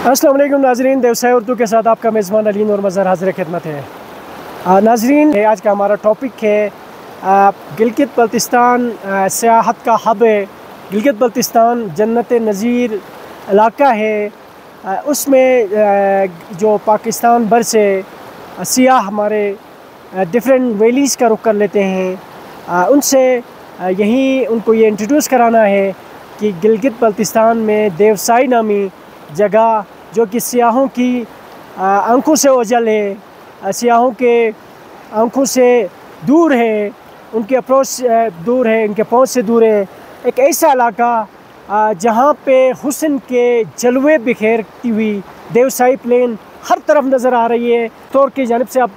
अस्सलाम वालेकुम नाजरीन, व्यवसाय उर्दू के साथ आपका मेज़बान अलीन और मज़हर हाज़िर खिदमत है। नाजरीन, आज का हमारा टॉपिक है गिलगित बल्तिस्तान सियाहत का हब है। गिलगित बल्तिस्तान जन्नत नज़ीर इलाका है। उसमें जो पाकिस्तान भर से सियाह हमारे डिफरेंट वैलीज़ का रुख कर लेते हैं, उनसे यहीं उनको ये इंट्रोड्यूस कराना है कि गिलगित बल्तिस्तान में देवसाई नामी जगह जो कि सियाहों की आंखों से ओझल है, सियाहों के आंखों से दूर है, उनके अप्रोच दूर है, उनके पहुंच से दूर है। एक ऐसा इलाका जहां पे हुस्न के जलवे बिखेरती हुई देवसाई प्लेन हर तरफ नज़र आ रही है। तौर की जानिब से आप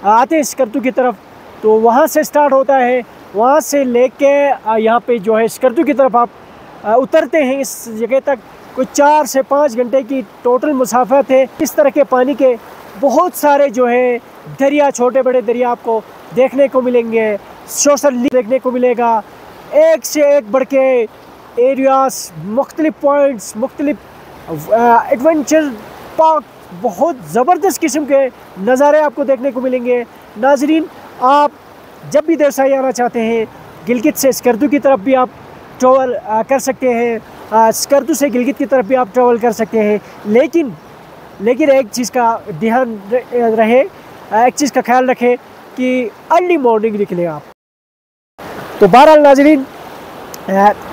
आते हैं स्कर्दू की तरफ तो वहां से स्टार्ट होता है, वहां से लेके यहाँ पे जो है स्कर्दू की तरफ आप उतरते हैं। इस जगह तक कुछ 4 से 5 घंटे की टोटल मुसाफत है। इस तरह के पानी के बहुत सारे जो है दरिया, छोटे बड़े दरिया आपको देखने को मिलेंगे, सोशल देखने को मिलेगा। एक से एक बढ़ के एरियाज, मुख्तलिफ पॉइंट्स, मुख्तलिफ एडवेंचर पार्क, बहुत ज़बरदस्त किस्म के नज़ारे आपको देखने को मिलेंगे। नाजरीन, आप जब भी देवसाई आना चाहते हैं, गिलगित से स्कर्दू की तरफ भी आप ट्रैवल कर सकते हैं, स्कर्दू से गिलगित की तरफ भी आप ट्रैवल कर सकते हैं। लेकिन एक चीज़ का ध्यान रहे, एक चीज़ का ख्याल रखें कि अर्ली मॉर्निंग निकले आप। तो बहरहाल नाज़रीन,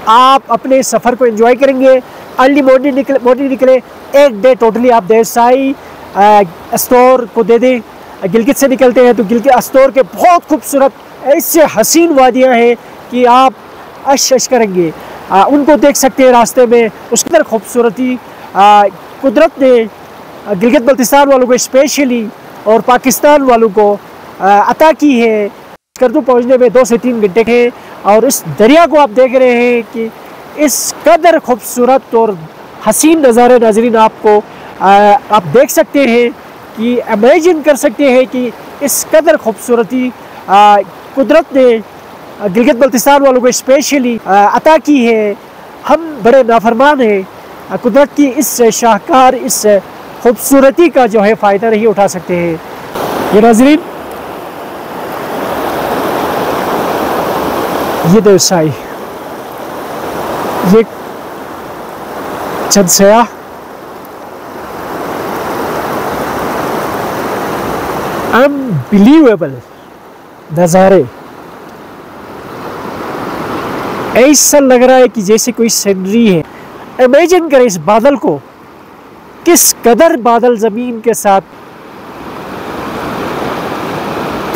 आप अपने सफ़र को एंजॉय करेंगे। अर्ली मॉर्निंग निकले। एक डे टोटली आप देवसाई अस्तौर को दे दें। गिलगित से निकलते हैं तो गिलगित अस्तौर के बहुत खूबसूरत ऐसे हसीन वादियाँ हैं कि आप अश करेंगे। उनको देख सकते हैं रास्ते में। उसके अंदर खूबसूरती कुदरत ने गिलगित बल्तिस्तान वालों को स्पेशली और पाकिस्तान वालों को अता की है। स्कर्दू पहुंचने में 2 से 3 घंटे के, और इस दरिया को आप देख रहे हैं कि इस कदर खूबसूरत और हसीन नज़ारे नाज़रीन आपको आप देख सकते हैं कि इमेजिन कर सकते हैं कि इस कदर खूबसूरती कुदरत ने गिलगित बल्तिस्तान वालों को स्पेशली अता की है। हम बड़े नाफरमान हैं, कुदरत की इस शाहकार, इस खूबसूरती का जो है फ़ायदा नहीं उठा सकते हैं। ये नाज़रीन, ये देवसाई, ये चंद सयाह अनबिलीवेबल नज़ारे। ऐसा लग रहा है कि जैसे कोई सीनरी है। इमेजिन करें इस बादल को, किस कदर बादल ज़मीन के साथ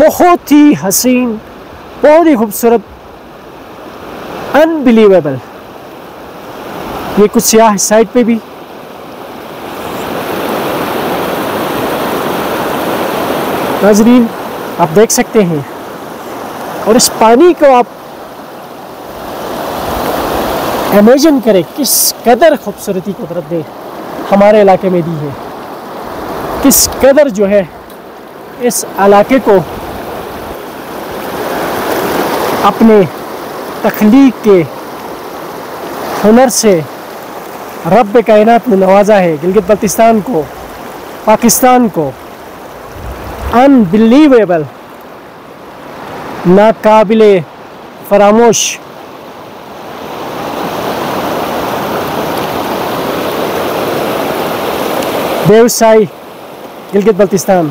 बहुत ही हसीन, बहुत ही खूबसूरत, अनबिलीवेबल। ये कुछ सियाह साइड पे भी। नाज़रीन, आप देख सकते हैं, और इस पानी को आप इमेजिन करें किस कदर खूबसूरती कुदरत ने हमारे इलाके में दी है, किस कदर जो है इस इलाके को अपने तख्लीक के हुनर से रब कायनात ने नवाजा है। गिलगित बल्तिस्तान को, पाकिस्तान को अनबिलीवेबल, नाकाबिले फरामोश देवसाई गिलगित बल्तिस्तान।